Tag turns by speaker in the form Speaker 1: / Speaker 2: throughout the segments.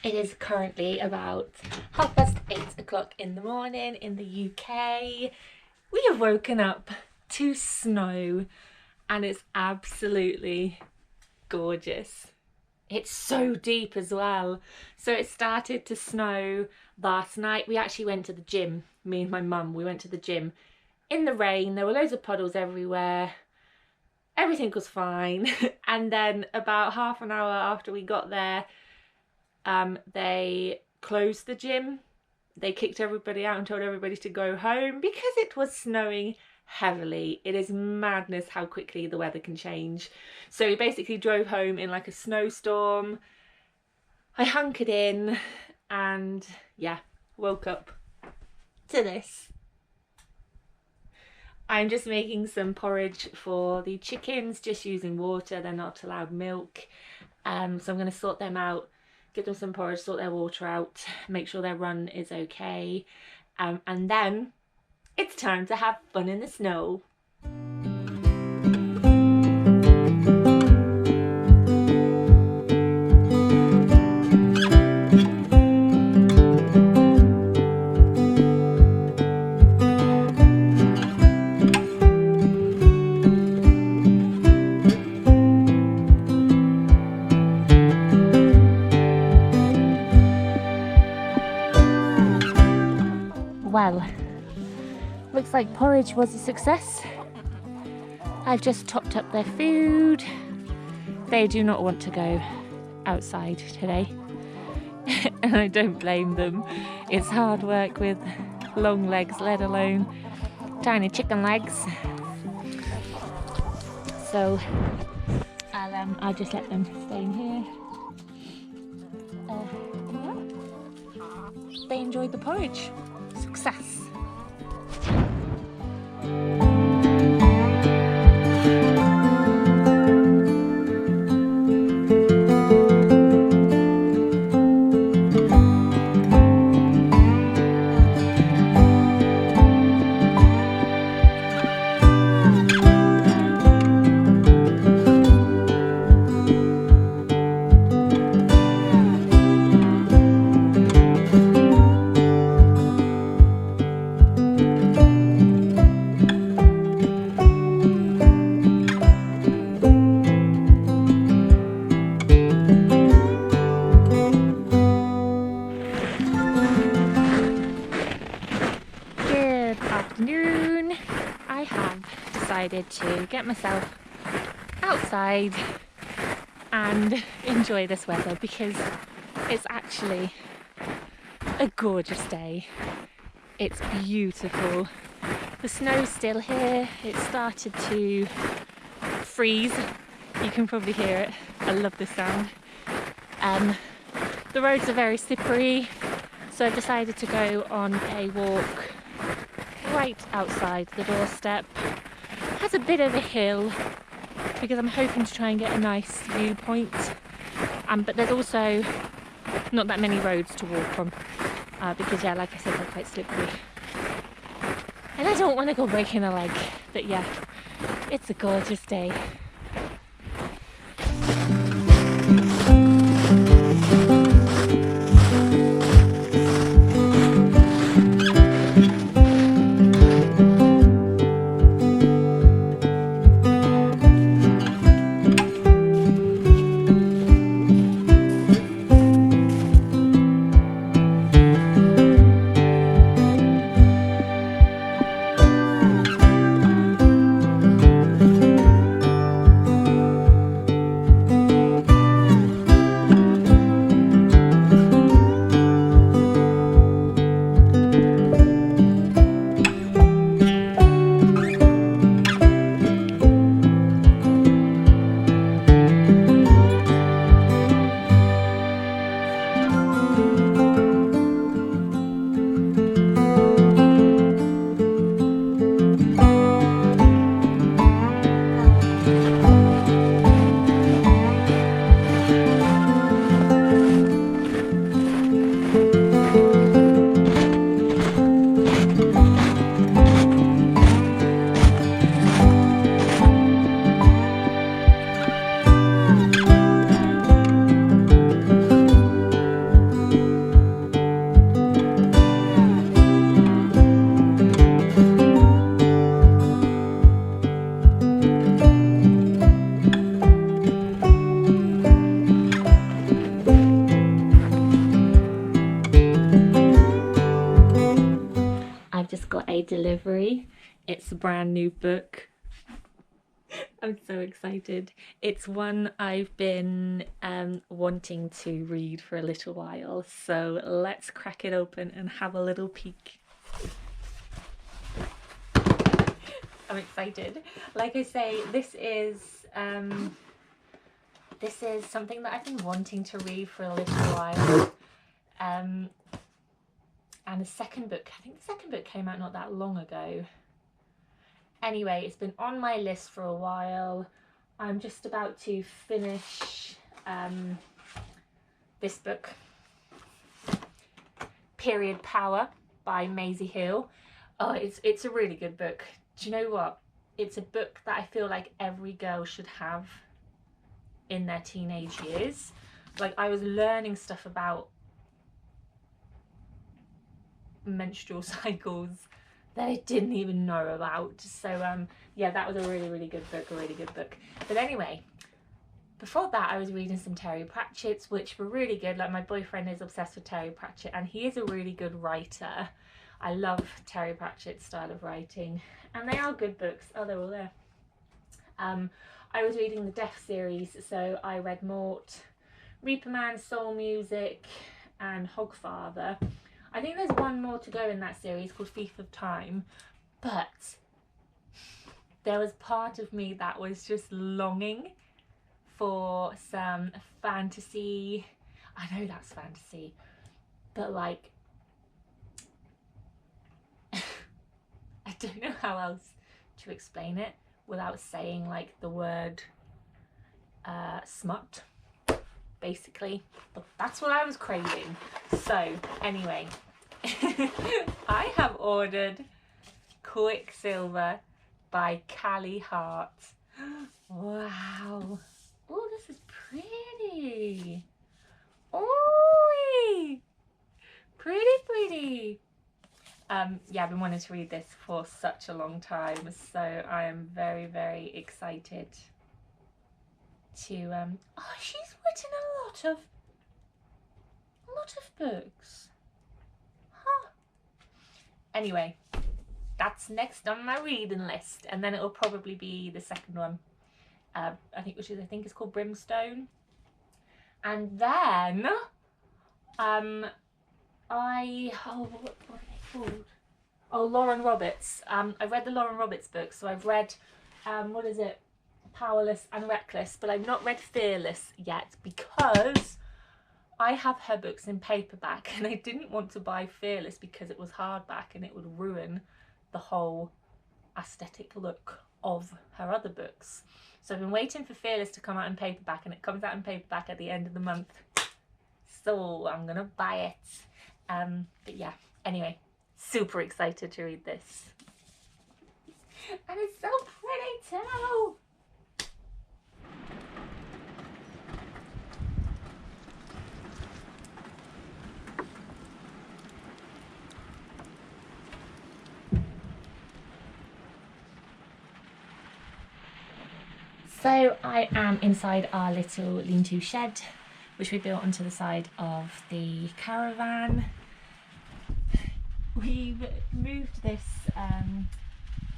Speaker 1: It is currently about 8:30 in the morning in the UK. We have woken up to snow and it's absolutely gorgeous. It's so deep as well. So it started to snow last night. We actually went to the gym, me and my mum. We went to the gym in the rain. There were loads of puddles everywhere. Everything was fine. And then about half an hour after we got there, they closed the gym. They kicked everybody out and told everybody to go home because it was snowing heavily. It is madness how quickly the weather can change. So we basically drove home in like a snowstorm. I hunkered in and yeah, woke up to this. I'm just making some porridge for the chickens, just using water. They're not allowed milk. So I'm going to sort them out, give them some porridge, sort their water out, make sure their run is okay. And then it's time to have fun in the snow. Well, looks like porridge was a success. I've just topped up their food. They do not want to go outside today. And I don't blame them. It's hard work with long legs, let alone tiny chicken legs. So I'll just let them stay in here. They enjoyed the porridge. Success. Afternoon. I have decided to get myself outside and enjoy this weather because it's actually a gorgeous day. It's beautiful. The snow's still here. It started to freeze. You can probably hear it. I love this sound. The roads are very slippery, so I've decided to go on a walk right outside the doorstep. It has a bit of a hill because I'm hoping to try and get a nice viewpoint, but there's also not that many roads to walk on because yeah, like I said, they're quite slippery and I don't want to go breaking a leg. But yeah, it's a gorgeous day. a delivery. It's a brand new book. I'm so excited. It's one I've been wanting to read for a little while, so let's crack it open and have a little peek. I'm excited. Like I say, this is something that I've been wanting to read for a little while. And the second book, I think the second book came out not that long ago. Anyway, it's been on my list for a while. I'm just about to finish this book, Period Power by Maisie Hill. Oh, it's a really good book. Do you know what? It's a book that I feel like every girl should have in their teenage years. Like, I was learning stuff about menstrual cycles that I didn't even know about. So yeah, that was a really good book. But anyway, before that I was reading some Terry Pratchett's, which were really good. Like, my boyfriend is obsessed with Terry Pratchett and he is a really good writer. I love Terry Pratchett's style of writing, and they are good books. Oh, they're all there. I was reading the Death series, so I read Mort, Reaper Man, Soul Music and Hogfather. I think there's one more to go in that series called Thief of Time, but there was part of me that was just longing for some fantasy. I know that's fantasy, but like, I don't know how else to explain it without saying like the word smut, basically. But that's what I was craving. So anyway, I have ordered Quicksilver by Callie Hart. Wow. Oh, this is pretty. Oh, pretty. Yeah, I've been wanting to read this for such a long time, so I am very excited to oh, she's written a lot of books. Huh. Anyway, that's next on my reading list, and then it'll probably be the second one, I think is called Brimstone. And then what are they called? Oh, Lauren Roberts. I've read the Lauren Roberts books, so I've read what is it, Powerless and Reckless, but I've not read Fearless yet because I have her books in paperback and I didn't want to buy Fearless because it was hardback and it would ruin the whole aesthetic look of her other books. So I've been waiting for Fearless to come out in paperback, and it comes out in paperback at the end of the month, so I'm gonna buy it. But yeah, anyway, super excited to read this, and it's so pretty too. So I am inside our little lean-to shed, which we built onto the side of the caravan. We've moved this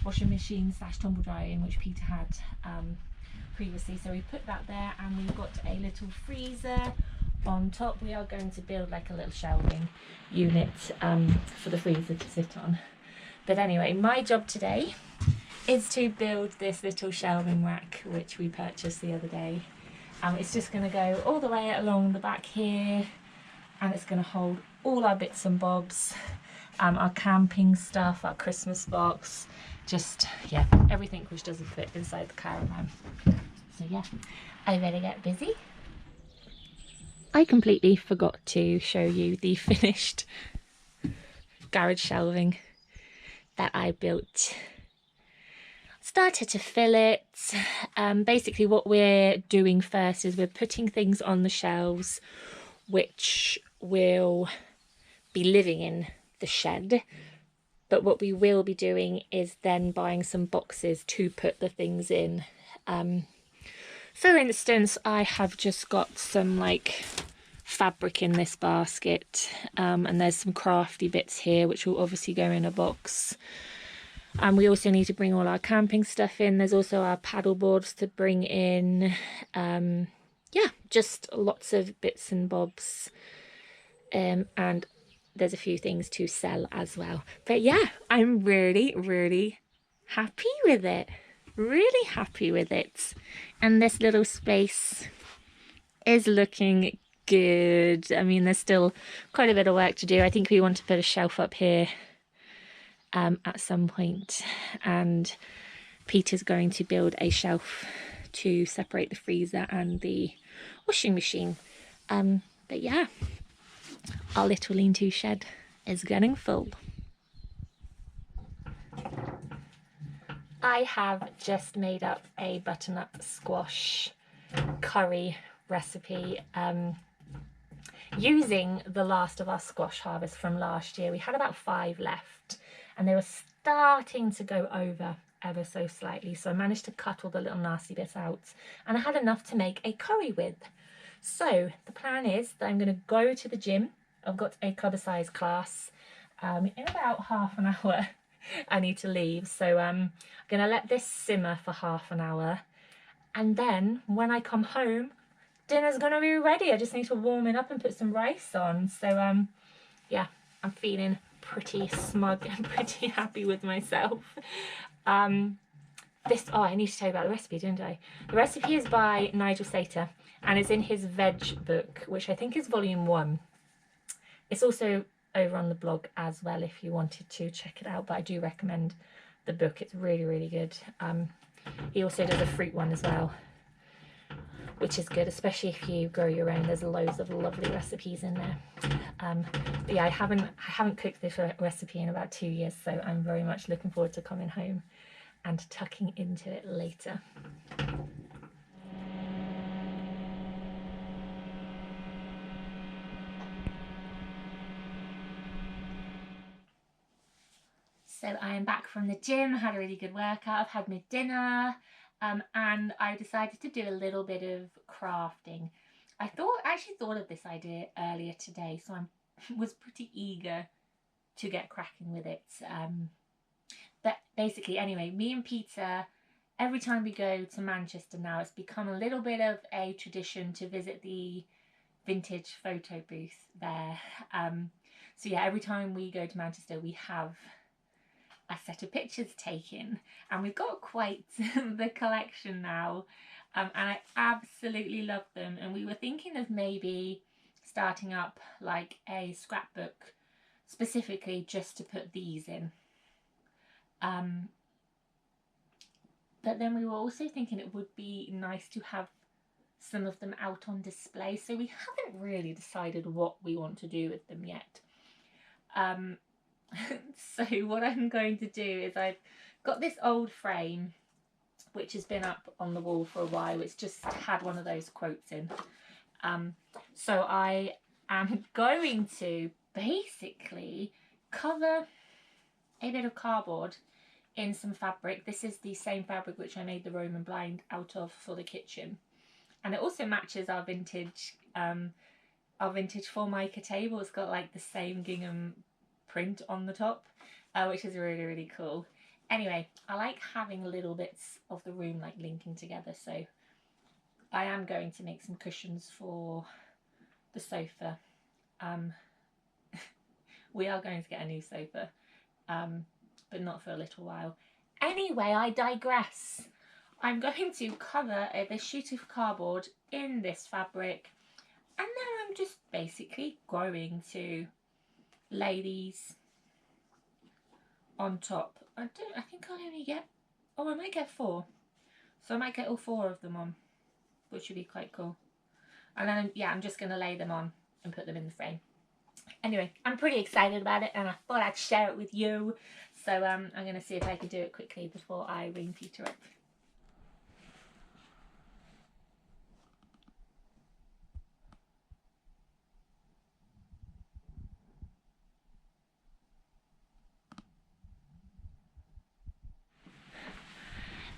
Speaker 1: washing machine / tumble dryer in, which Peter had previously, so we put that there, and we've got a little freezer on top. We are going to build like a little shelving unit for the freezer to sit on. But anyway, my job today is to build this little shelving rack, which we purchased the other day. It's just going to go all the way along the back here, and it's going to hold all our bits and bobs, our camping stuff, our Christmas box, just, yeah, everything which doesn't fit inside the caravan. So yeah, I better get busy. I completely forgot to show you the finished garage shelving that I built. Started to fill it. Basically what we're doing first is we're putting things on the shelves which will be living in the shed, but what we will be doing is then buying some boxes to put the things in. For instance, I have just got some like fabric in this basket, and there's some crafty bits here which will obviously go in a box. And we also need to bring all our camping stuff in. There's also our paddle boards to bring in. Yeah, just lots of bits and bobs, and there's a few things to sell as well. But yeah, I'm really happy with it. Really happy with it. And this little space is looking good. I mean, there's still quite a bit of work to do. I think we want to put a shelf up here at some point, and Peter's going to build a shelf to separate the freezer and the washing machine. But yeah, our little lean-to shed is getting full. I have just made up a butternut squash curry recipe using the last of our squash harvest from last year. We had about 5 left and they were starting to go over ever so slightly, so I managed to cut all the little nasty bits out, and I had enough to make a curry with. So the plan is that I'm going to go to the gym. I've got a club size class in about half an hour. I need to leave, so I'm going to let this simmer for half an hour, and then when I come home, dinner's going to be ready. I just need to warm it up and put some rice on. So yeah, I'm feeling pretty smug and pretty happy with myself. I need to tell you about the recipe, didn't I? The recipe is by Nigel Sater and it's in his veg book, which I think is volume 1. It's also over on the blog as well if you wanted to check it out, but I do recommend the book. It's really good. He also does a fruit one as well, which is good, especially if you grow your own. There's loads of lovely recipes in there. But yeah, I haven't cooked this recipe in about 2 years, so I'm very much looking forward to coming home and tucking into it later. So I am back from the gym, had a really good workout, I've had my dinner, and I decided to do a little bit of crafting. I actually thought of this idea earlier today, so I was pretty eager to get cracking with it. But basically, anyway, me and Peter, every time we go to Manchester now, it's become a little bit of a tradition to visit the vintage photo booth there. So yeah, every time we go to Manchester, we have a set of pictures taken, and we've got quite the collection now, and I absolutely love them. And we were thinking of maybe starting up like a scrapbook specifically just to put these in. But then we were also thinking it would be nice to have some of them out on display, so we haven't really decided what we want to do with them yet. So what I'm going to do is I've got this old frame which has been up on the wall for a while. It's just had one of those quotes in. So I am going to basically cover a bit of cardboard in some fabric. This is the same fabric which I made the Roman blind out of for the kitchen, and it also matches our vintage Formica table. It's got like the same gingham print on the top, which is really cool. Anyway, I like having little bits of the room like linking together, so I am going to make some cushions for the sofa. We are going to get a new sofa, but not for a little while. Anyway, I digress. I'm going to cover this sheet of cardboard in this fabric, and then I'm just basically going to lay these on top. I think I'll only get, I might get 4. So I might get all 4 of them on, which would be quite cool. And then, yeah, I'm just going to lay them on and put them in the frame. Anyway, I'm pretty excited about it, and I thought I'd share it with you. So I'm going to see if I can do it quickly before I ring Peter up.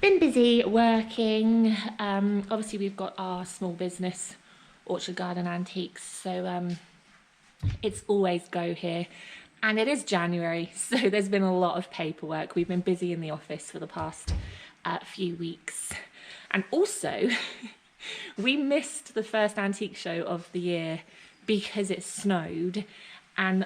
Speaker 1: Been busy working. Obviously we've got our small business Orchard Garden Antiques. So it's always go here. And it is January, so there's been a lot of paperwork. We've been busy in the office for the past few weeks. And also, we missed the first antique show of the year because it snowed, and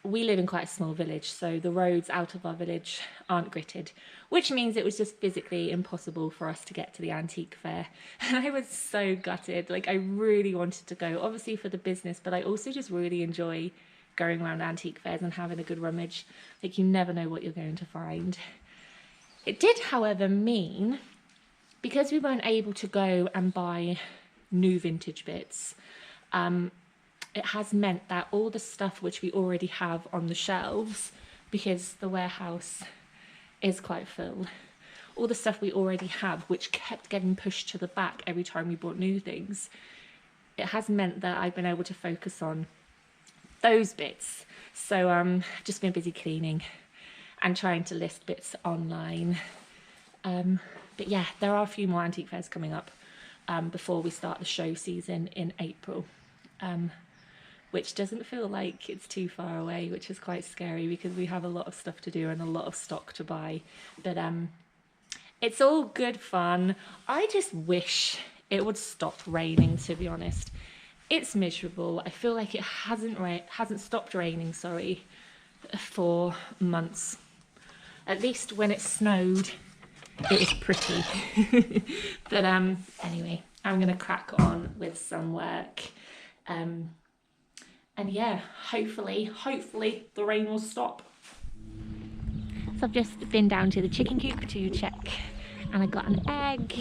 Speaker 1: we live in quite a small village, so the roads out of our village aren't gritted, which means it was just physically impossible for us to get to the antique fair. And I was so gutted. Like, I really wanted to go, obviously for the business, but I also just really enjoy going around antique fairs and having a good rummage. Like, you never know what you're going to find. It did, however, mean, because we weren't able to go and buy new vintage bits, it has meant that all the stuff which we already have on the shelves, because the warehouse is quite full, all the stuff we already have, which kept getting pushed to the back every time we bought new things, it has meant that I've been able to focus on those bits. So I've just been busy cleaning and trying to list bits online. But yeah, there are a few more antique fairs coming up before we start the show season in April, which doesn't feel like it's too far away, which is quite scary because we have a lot of stuff to do and a lot of stock to buy. But it's all good fun. I just wish it would stop raining, to be honest. It's miserable. I feel like it hasn't stopped raining, sorry, for months. At least when it snowed, it was pretty. But anyway, I'm gonna crack on with some work. And yeah, hopefully the rain will stop. So I've just been down to the chicken coop to check, and I got an egg.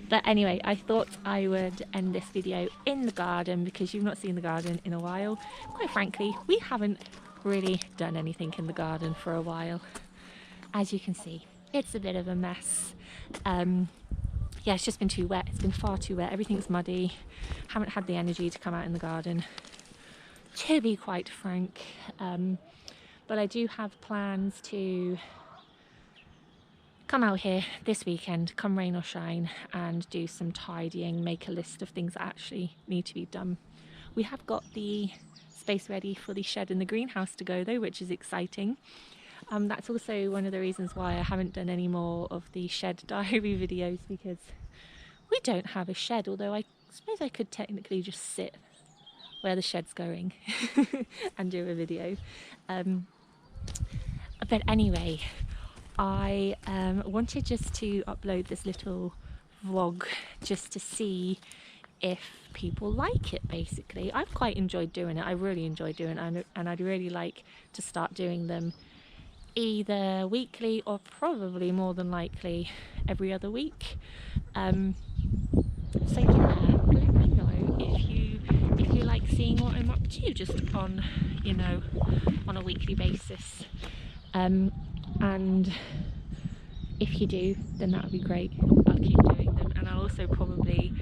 Speaker 1: But anyway, I thought I would end this video in the garden because you've not seen the garden in a while. Quite frankly, we haven't really done anything in the garden for a while. As you can see, it's a bit of a mess. Yeah, it's just been too wet. It's been far too wet. Everything's muddy. Haven't had the energy to come out in the garden, to be quite frank. But I do have plans to come out here this weekend, come rain or shine, and do some tidying, make a list of things that actually need to be done. We have got the space ready for the shed and the greenhouse to go though, which is exciting. That's also one of the reasons why I haven't done any more of the shed diary videos, because we don't have a shed, although I suppose I could technically just sit where the shed's going and do a video. But anyway, I wanted just to upload this little vlog just to see if people like it, basically. I've quite enjoyed doing it. I really enjoy doing it, and I'd really like to start doing them either weekly or probably more than likely every other week. So yeah, let me know if you like seeing what I'm up to just on, you know, on a weekly basis. And if you do, then that would be great. I'll keep doing them, and I'll also probably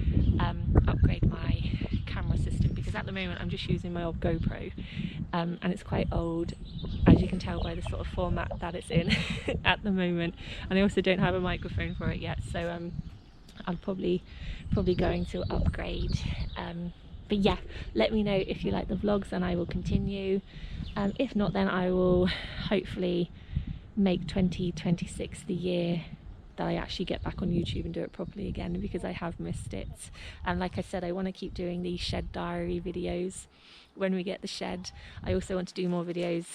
Speaker 1: upgrade my camera system, because at the moment I'm just using my old GoPro, and it's quite old, as you can tell by the sort of format that it's in at the moment, and I also don't have a microphone for it yet, so I'm probably going to upgrade. But yeah, let me know if you like the vlogs and I will continue. If not, then I will hopefully make 2026 the year that I actually get back on YouTube and do it properly again, because I have missed it. And like I said, I want to keep doing these shed diary videos when we get the shed. I also want to do more videos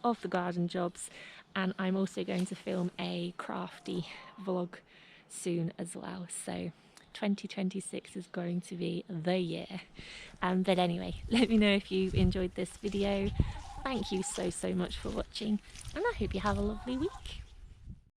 Speaker 1: of the garden jobs, and I'm also going to film a crafty vlog soon as well. So 2026 is going to be the year. But anyway, let me know if you enjoyed this video. Thank you so much for watching, and I hope you have a lovely week.